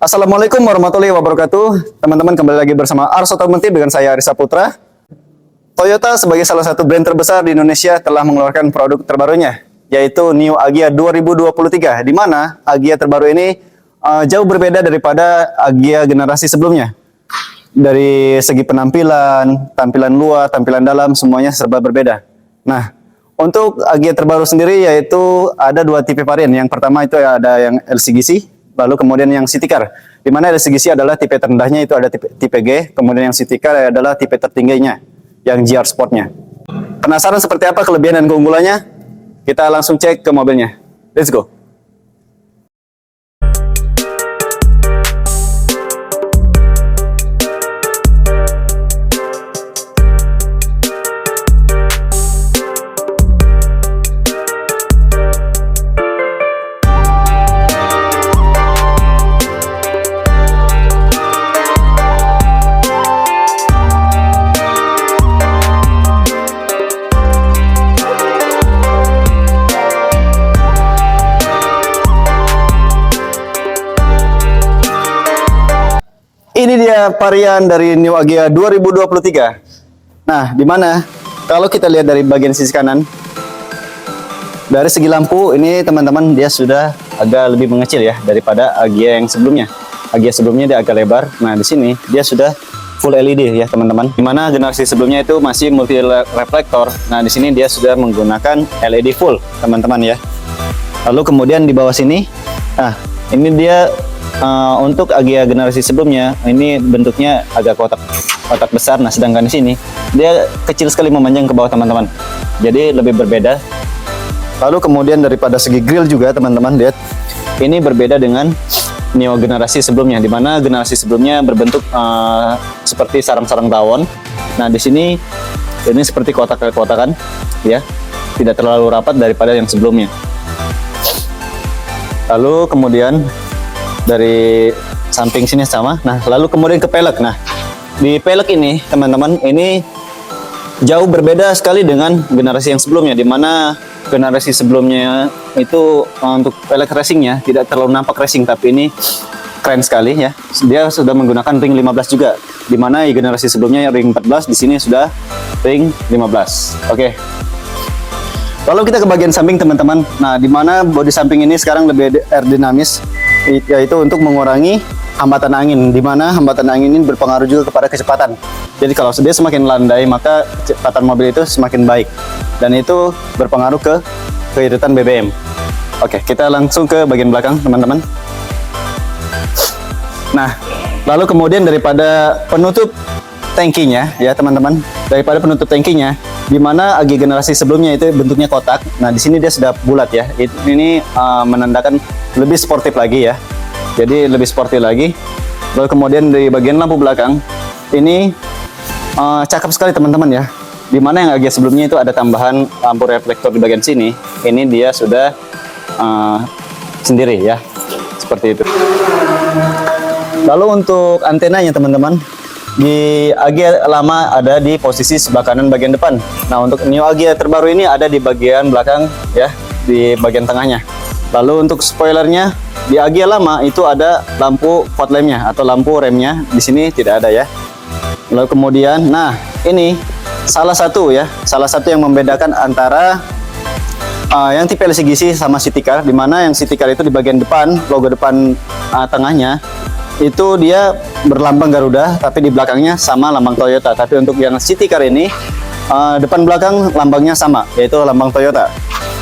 Assalamualaikum warahmatullahi wabarakatuh. Teman-teman, kembali lagi bersama Ars Otomotif dengan saya Arisa Putra. Toyota sebagai salah satu brand terbesar di Indonesia telah mengeluarkan produk terbarunya, yaitu New Agya 2023, di mana Agya terbaru ini jauh berbeda daripada Agya generasi sebelumnya. Dari segi penampilan, tampilan luar, tampilan dalam, semuanya serba berbeda. Nah, untuk Agya terbaru sendiri yaitu ada dua tipe varian. Yang pertama itu ada yang LCGC, lalu kemudian yang City Car, di mana LCGC adalah tipe terendahnya, itu ada tipe G, kemudian yang City Car adalah tipe tertingginya, yang GR Sportnya. Penasaran seperti apa kelebihan dan keunggulannya? Kita langsung cek ke mobilnya. Let's go. Ini dia varian dari New Agya 2023. Nah, di mana kalau kita lihat dari bagian sisi kanan, dari segi lampu ini teman-teman dia sudah agak lebih mengecil ya daripada Agya yang sebelumnya. Agya sebelumnya dia agak lebar. Nah, di sini dia sudah full LED ya teman-teman. Di mana generasi sebelumnya itu masih multi reflektor. Nah, di sini dia sudah menggunakan LED full teman-teman ya. Lalu kemudian di bawah sini, nah ini dia. Untuk Agya generasi sebelumnya ini bentuknya agak kotak besar, nah sedangkan di sini dia kecil sekali memanjang ke bawah teman-teman, jadi lebih berbeda. Lalu kemudian daripada segi grill juga teman-teman lihat, ini berbeda dengan Neo generasi sebelumnya, dimana generasi sebelumnya berbentuk seperti sarang-sarang tawon. Nah di sini ini seperti kotak-kotakan ya, tidak terlalu rapat daripada yang sebelumnya. Lalu kemudian dari samping sini sama. Nah, lalu kemudian ke pelek. Nah, di pelek ini, teman-teman, ini jauh berbeda sekali dengan generasi yang sebelumnya, di mana generasi sebelumnya itu untuk pelek racingnya tidak terlalu nampak racing, tapi ini keren sekali ya. Dia sudah menggunakan ring 15 juga, di mana generasi sebelumnya ring 14, di sini sudah ring 15. Oke. Lalu kita ke bagian samping teman-teman. Nah, di mana bodi samping ini sekarang lebih aerodinamis, yaitu untuk mengurangi hambatan angin, di mana hambatan angin ini berpengaruh juga kepada kecepatan. Jadi kalau dia semakin landai, maka kecepatan mobil itu semakin baik, dan itu berpengaruh ke keiritan BBM. Oke, kita langsung ke bagian belakang teman-teman. Nah, lalu kemudian daripada penutup tangkinya ya teman-teman, di mana Agya generasi sebelumnya itu bentuknya kotak. Nah, di sini dia sudah bulat ya. Ini menandakan lebih sportif lagi ya. Jadi lebih sportif lagi. Lalu kemudian di bagian lampu belakang ini cakep sekali teman-teman ya. Di mana yang Agya sebelumnya itu ada tambahan lampu reflektor di bagian sini. Ini dia sudah sendiri ya. Seperti itu. Lalu untuk antenanya teman-teman, di Agya lama ada di posisi sebelah kanan bagian depan. Nah, untuk New Agya terbaru ini ada di bagian belakang ya, di bagian tengahnya. Lalu untuk spoilernya, di Agya lama itu ada lampu fog lampnya atau lampu remnya, di sini tidak ada ya. Lalu kemudian, nah ini salah satu yang membedakan antara yang tipe LCGC sama City Car, di mana yang City Car itu di bagian depan, logo depan tengahnya itu dia berlambang Garuda, tapi di belakangnya sama lambang Toyota. Tapi untuk yang City Car ini depan belakang lambangnya sama, yaitu lambang Toyota.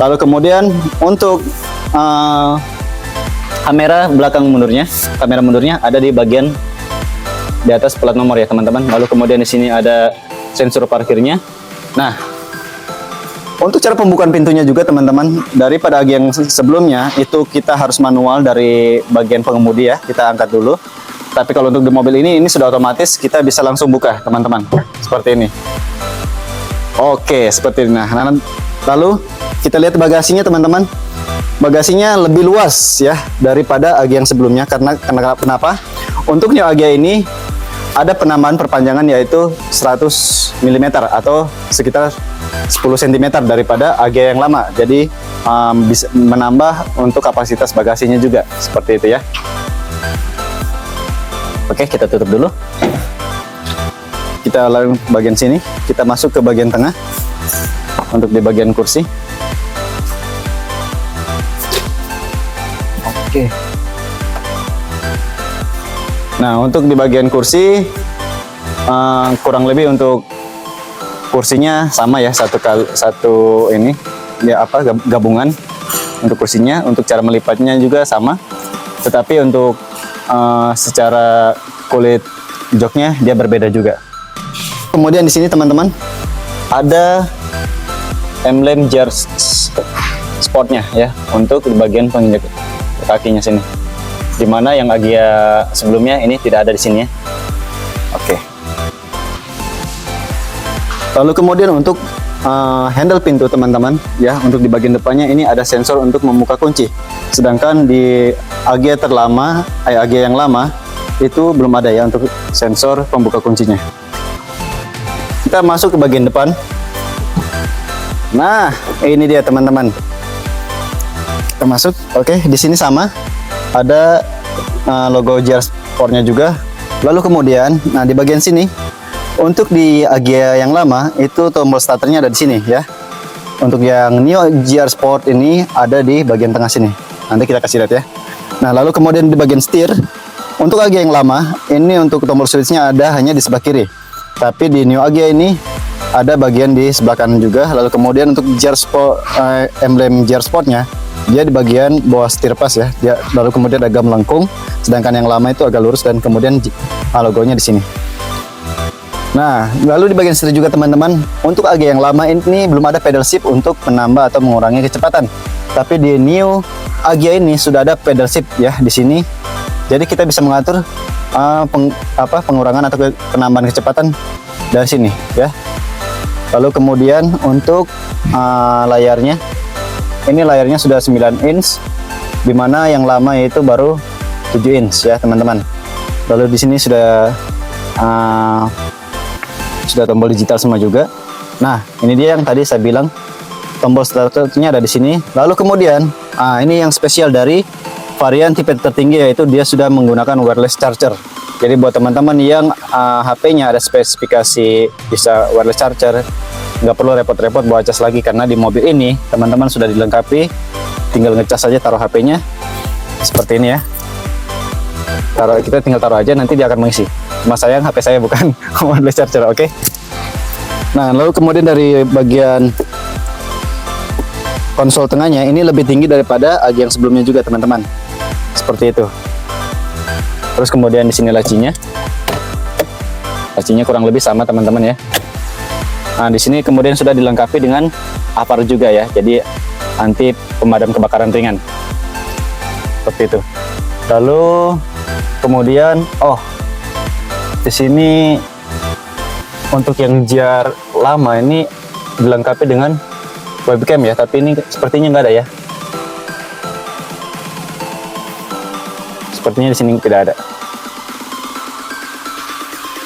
Lalu kemudian untuk kamera mundurnya ada di bagian di atas plat nomor ya teman-teman. Lalu kemudian di sini ada sensor parkirnya. Nah, untuk cara pembukaan pintunya juga teman-teman, daripada Agya yang sebelumnya itu kita harus manual dari bagian pengemudi ya, kita angkat dulu. Tapi kalau untuk di mobil ini sudah otomatis, kita bisa langsung buka teman-teman, seperti ini. Oke, seperti ini. Nah, lalu kita lihat bagasinya teman-teman. Bagasinya lebih luas ya daripada Agya yang sebelumnya, karena kenapa? Untuk New Agya ini ada penambahan perpanjangan yaitu 100 mm atau sekitar 10 cm daripada Agya yang lama. Jadi bisa menambah untuk kapasitas bagasinya juga, seperti itu ya. Oke, kita tutup dulu. Kita lalu bagian sini, kita masuk ke bagian tengah untuk di bagian kursi. Oke. Nah, untuk di bagian kursi kurang lebih untuk kursinya sama ya, satu ini ya apa gabungan untuk kursinya. Untuk cara melipatnya juga sama, tetapi untuk secara kulit joknya dia berbeda juga. Kemudian di sini teman-teman ada emblem JR Sportnya ya, untuk di bagian penginjak kakinya sini, dimana yang Agya sebelumnya ini tidak ada di sini ya. Oke. Lalu kemudian untuk handle pintu teman-teman ya, untuk di bagian depannya ini ada sensor untuk membuka kunci, sedangkan di Agya terlama, Agya yang lama itu belum ada ya untuk sensor pembuka kuncinya. Kita masuk ke bagian depan. Nah, ini dia teman-teman. Kita masuk. Oke, di sini sama ada logo JR Sportnya juga. Lalu kemudian, nah di bagian sini untuk di Agya yang lama itu tombol starternya ada di sini ya. Untuk yang Neo JR Sport ini ada di bagian tengah sini. Nanti kita kasih lihat ya. Nah, lalu kemudian di bagian setir untuk Agya yang lama ini untuk tombol switchnya ada hanya di sebelah kiri. Tapi di Neo Agya ini ada bagian di sebelah kanan juga. Lalu kemudian untuk JR Sport, emblem JR Sportnya dia di bagian bawah setir pas ya. Lalu kemudian agak melengkung, sedangkan yang lama itu agak lurus dan kemudian logonya di sini. Nah, lalu di bagian setir juga teman-teman, untuk Agya yang lama ini belum ada pedal shift untuk menambah atau mengurangi kecepatan. Tapi di Neo Agya ini sudah ada pedal shift ya di sini. Jadi kita bisa mengatur pengurangan atau penambahan kecepatan dari sini ya. Lalu kemudian untuk layarnya, ini layarnya sudah 9 inch, dimana yang lama itu baru 7 inch ya teman-teman. Lalu di sini sudah tombol digital semua juga. Nah, ini dia yang tadi saya bilang tombol starternya ada di sini. Lalu kemudian ini yang spesial dari varian tipe tertinggi, yaitu dia sudah menggunakan wireless charger. Jadi buat teman-teman yang HP-nya ada spesifikasi bisa wireless charger, nggak perlu repot-repot bawa cas lagi, karena di mobil ini teman-teman sudah dilengkapi, tinggal ngecas saja, taruh HP-nya seperti ini ya. Kita tinggal taruh aja, nanti dia akan mengisi. Cuma sayang HP saya bukan wireless charger, oke? Nah, lalu kemudian dari bagian konsol tengahnya ini lebih tinggi daripada Agya yang sebelumnya juga teman-teman. Seperti itu. Terus kemudian di sini lacinya. Lacinya kurang lebih sama teman-teman ya. Nah, di sini kemudian sudah dilengkapi dengan APAR juga ya. Jadi anti pemadam kebakaran ringan. Seperti itu. Lalu kemudian di sini untuk yang JR lama ini dilengkapi dengan webcam ya, tapi ini sepertinya nggak ada ya. Sepertinya di sini tidak ada.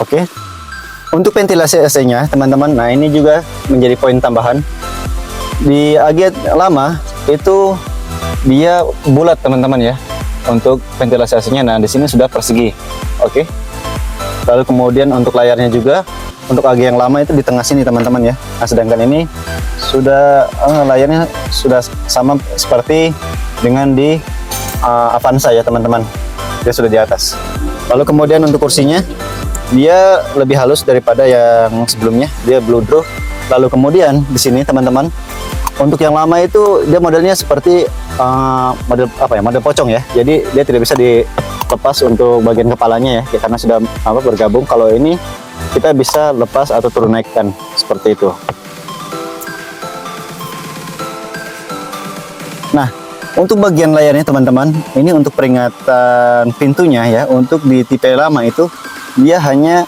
Oke. Untuk ventilasi AC-nya teman-teman, nah ini juga menjadi poin tambahan. Di Agya lama itu dia bulat teman-teman ya. Untuk ventilasi AC-nya, nah di sini sudah persegi. Oke. Lalu kemudian untuk layarnya juga, untuk Agya yang lama itu di tengah sini teman-teman ya. Nah, sedangkan ini sudah layarnya sudah sama seperti dengan di Avanza ya teman-teman. Dia sudah di atas. Lalu kemudian untuk kursinya, dia lebih halus daripada yang sebelumnya. Dia blue draw. Lalu kemudian di sini teman-teman, untuk yang lama itu dia modelnya seperti model model pocong ya. Jadi dia tidak bisa dilepas untuk bagian kepalanya ya, karena sudah bergabung. Kalau ini kita bisa lepas atau turun naikkan seperti itu. Nah, untuk bagian layarnya teman-teman, ini untuk peringatan pintunya ya. Untuk di tipe lama itu dia hanya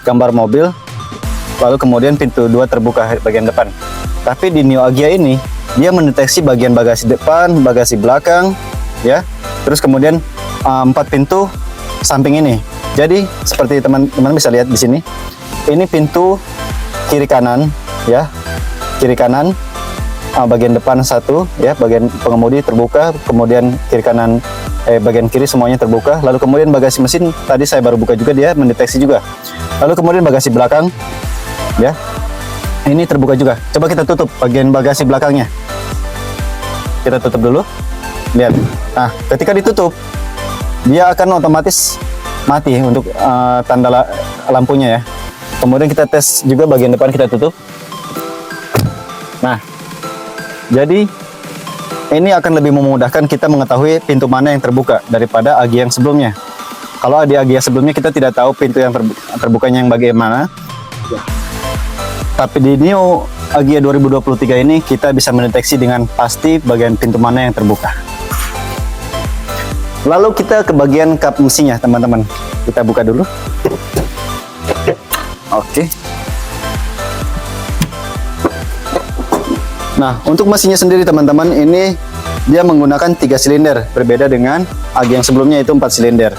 gambar mobil, lalu kemudian pintu 2 terbuka bagian depan. Tapi di Neo Agya ini dia mendeteksi bagian bagasi depan, bagasi belakang ya. Terus kemudian 4 pintu samping ini. Jadi seperti teman-teman bisa lihat di sini. Ini pintu kiri kanan ya. Kiri kanan bagian depan 1 ya, bagian pengemudi terbuka, kemudian kiri kanan bagian kiri semuanya terbuka. Lalu kemudian bagasi mesin tadi saya baru buka juga, dia mendeteksi juga. Lalu kemudian bagasi belakang, ya, ini terbuka juga. Coba kita tutup bagian bagasi belakangnya. Kita tutup dulu. Lihat. Nah, ketika ditutup, dia akan otomatis mati untuk tanda lampunya ya. Kemudian kita tes juga bagian depan, kita tutup. Nah, jadi ini akan lebih memudahkan kita mengetahui pintu mana yang terbuka daripada Agya yang sebelumnya. Kalau di Agya sebelumnya kita tidak tahu pintu yang terbukanya yang bagaimana. Tapi di Neo Agya 2023 ini kita bisa mendeteksi dengan pasti bagian pintu mana yang terbuka. Lalu kita ke bagian kap mesinnya, teman-teman. Kita buka dulu. Oke. Nah, untuk mesinnya sendiri teman-teman, ini dia menggunakan 3 silinder, berbeda dengan Agya yang sebelumnya itu 4 silinder.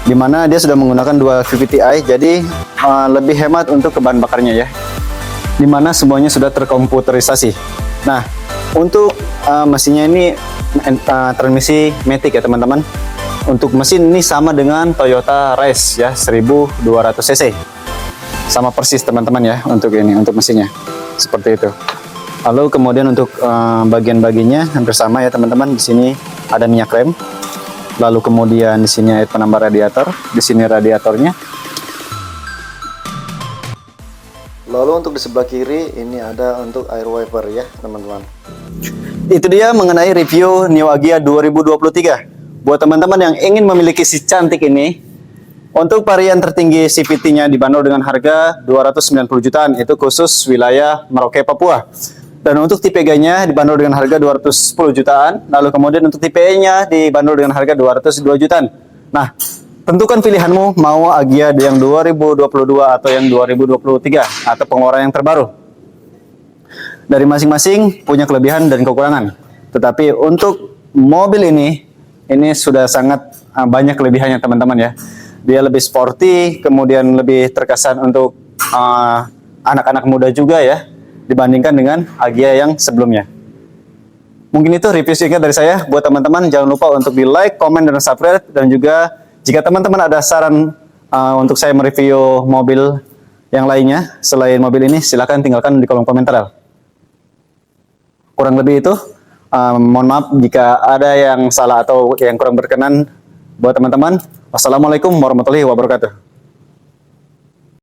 Dimana dia sudah menggunakan 2 VVT-i, jadi lebih hemat untuk ke bahan bakarnya ya. Dimana semuanya sudah terkomputerisasi. Nah, untuk mesinnya ini transmisi Matic ya teman-teman. Untuk mesin ini sama dengan Toyota Race ya, 1200 cc. Sama persis teman-teman ya untuk ini, untuk mesinnya. Seperti itu. Lalu kemudian untuk bagian-bagiannya hampir sama ya teman-teman. Di sini ada minyak rem. Lalu kemudian di sini air penambah radiator. Di sini radiatornya. Lalu untuk di sebelah kiri ini ada untuk air wiper ya teman-teman. Itu dia mengenai review Neo Agya 2023. Buat teman-teman yang ingin memiliki si cantik ini, untuk varian tertinggi CVT-nya dibanderol dengan harga 290 jutaan, itu khusus wilayah Merauke, Papua. Dan untuk tipe G-nya dibanderol dengan harga 210 jutaan, lalu kemudian untuk tipe E-nya dibanderol dengan harga 202 jutaan. Nah, tentukan pilihanmu, mau Agya yang 2022 atau yang 2023 atau pengeluaran yang terbaru. Dari masing-masing punya kelebihan dan kekurangan. Tetapi untuk mobil ini sudah sangat banyak kelebihannya teman-teman ya. Dia lebih sporty, kemudian lebih terkesan untuk anak-anak muda juga ya, dibandingkan dengan Agya yang sebelumnya. Mungkin itu review singkat dari saya. Buat teman-teman jangan lupa untuk di like, komen, dan subscribe. Dan juga jika teman-teman ada saran untuk saya mereview mobil yang lainnya selain mobil ini, silahkan tinggalkan di kolom komentar. Kurang lebih itu, mohon maaf jika ada yang salah atau yang kurang berkenan buat teman-teman. Wassalamualaikum warahmatullahi wabarakatuh.